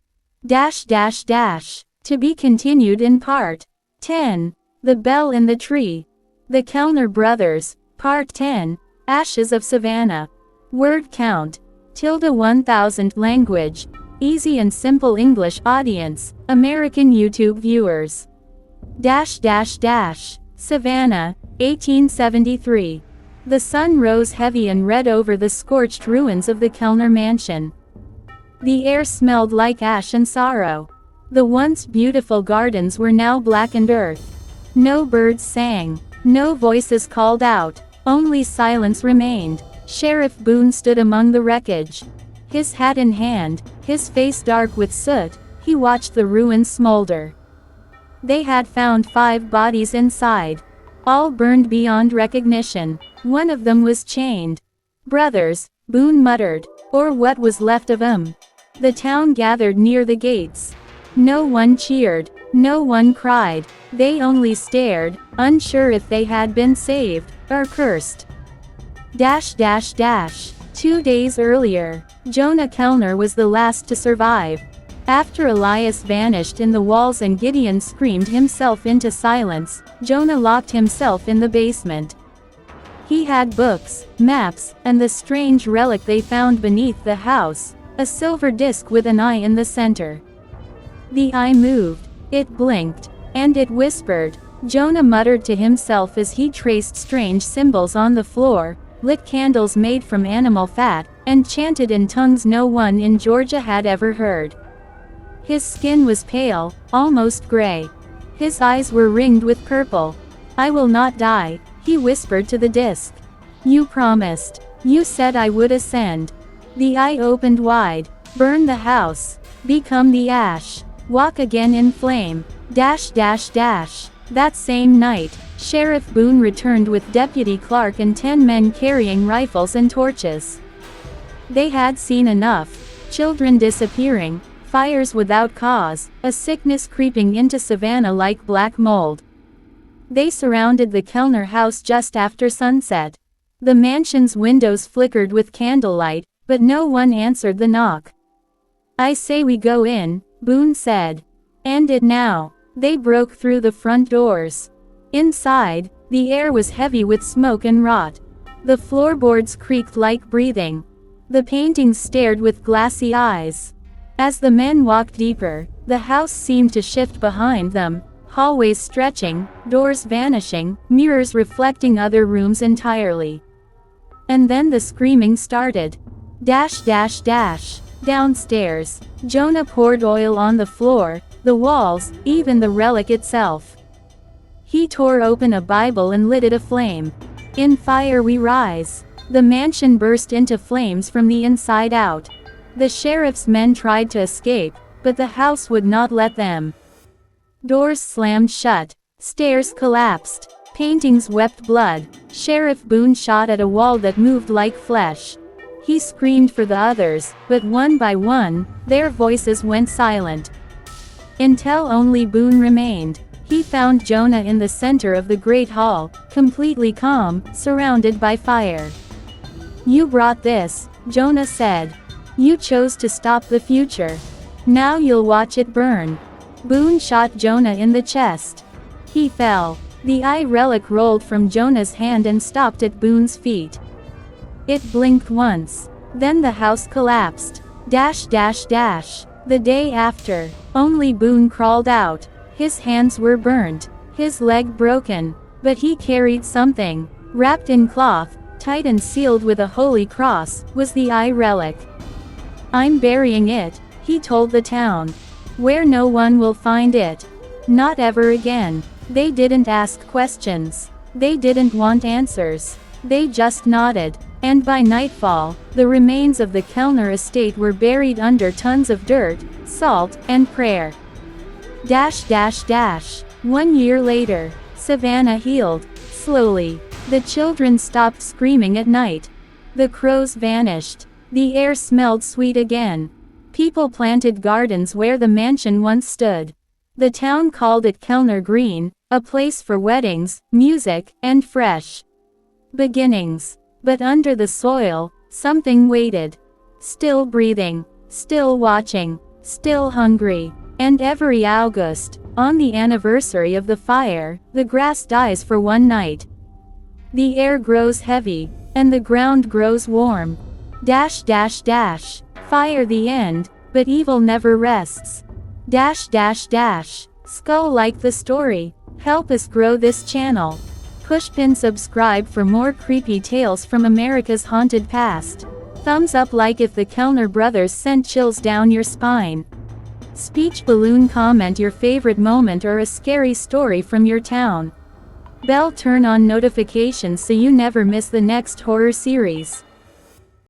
To be continued in part 10. The Bell in the Tree. The Kellner Brothers, Part 10, Ashes of Savannah. Word count, ~1000 language, easy and simple English audience, American YouTube viewers. Savannah, 1873. The sun rose heavy and red over the scorched ruins of the Kellner mansion. The air smelled like ash and sorrow. The once beautiful gardens were now blackened earth. No birds sang. No voices called out. Only silence remained. Sheriff Boone stood among the wreckage. His hat in hand, his face dark with soot, he watched the ruins smolder. They had found 5 bodies inside. All burned beyond recognition. One of them was chained. "Brothers," Boone muttered, "or what was left of 'em." The town gathered near the gates. No one cheered. No one cried. They only stared, unsure if they had been saved, or cursed. 2 days earlier, Jonah Kellner was the last to survive. After Elias vanished in the walls and Gideon screamed himself into silence, Jonah locked himself in the basement. He had books, maps, and the strange relic they found beneath the house, a silver disc with an eye in the center. The eye moved, it blinked, and it whispered. Jonah muttered to himself as he traced strange symbols on the floor, lit candles made from animal fat, and chanted in tongues no one in Georgia had ever heard. His skin was pale, almost gray. His eyes were ringed with purple. "I will not die," he whispered to the disc. "You promised. You said I would ascend." The eye opened wide. "Burn the house. Become the ash. Walk again in flame. That same night, Sheriff Boone returned with Deputy Clark and 10 men carrying rifles and torches. They had seen enough. Children disappearing, fires without cause, a sickness creeping into Savannah like black mold. They surrounded the Kellner house just after sunset. The mansion's windows flickered with candlelight, but no one answered the knock. "I say we go in," Boone said. "End it now." They broke through the front doors. Inside, the air was heavy with smoke and rot. The floorboards creaked like breathing. The paintings stared with glassy eyes. As the men walked deeper, the house seemed to shift behind them, hallways stretching, doors vanishing, mirrors reflecting other rooms entirely. And then the screaming started. Dash dash dash. Downstairs, Jonah poured oil on the floor, the walls, even the relic itself. He tore open a Bible and lit it aflame. "In fire we rise." The mansion burst into flames from the inside out. The sheriff's men tried to escape, but the house would not let them. Doors slammed shut. Stairs collapsed. Paintings wept blood. Sheriff Boone shot at a wall that moved like flesh. He screamed for the others, but one by one, their voices went silent. Until only Boone remained. He found Jonah in the center of the great hall, completely calm, surrounded by fire. "You brought this," Jonah said. "You chose to stop the future. Now you'll watch it burn." Boone shot Jonah in the chest. He fell. The eye relic rolled from Jonah's hand and stopped at Boone's feet. It blinked once. Then the house collapsed. Dash dash dash. The day after, only Boone crawled out. His hands were burned, his leg broken, but he carried something. Wrapped in cloth, tight and sealed with a holy cross, was the eye relic. "I'm burying it," he told the town. "Where no one will find it. Not ever again." They didn't ask questions. They didn't want answers. They just nodded. And by nightfall, the remains of the Kellner estate were buried under tons of dirt, salt, and prayer. Dash dash dash. 1 year later, Savannah healed. Slowly. The children stopped screaming at night. The crows vanished. The air smelled sweet again. People planted gardens where the mansion once stood. The town called it Kellner Green, a place for weddings, music, and fresh beginnings. But under the soil, something waited. Still breathing, still watching, still hungry. And every August, on the anniversary of the fire, the grass dies for one night. The air grows heavy, and the ground grows warm. Dash dash dash. Fire the end, but evil never rests. Dash dash dash. Skull like the story. Help us grow this channel. Push pin subscribe for more creepy tales from America's haunted past. Thumbs up like if the Kellner brothers sent chills down your spine. Speech balloon comment your favorite moment or a scary story from your town. Bell turn on notifications so you never miss the next horror series.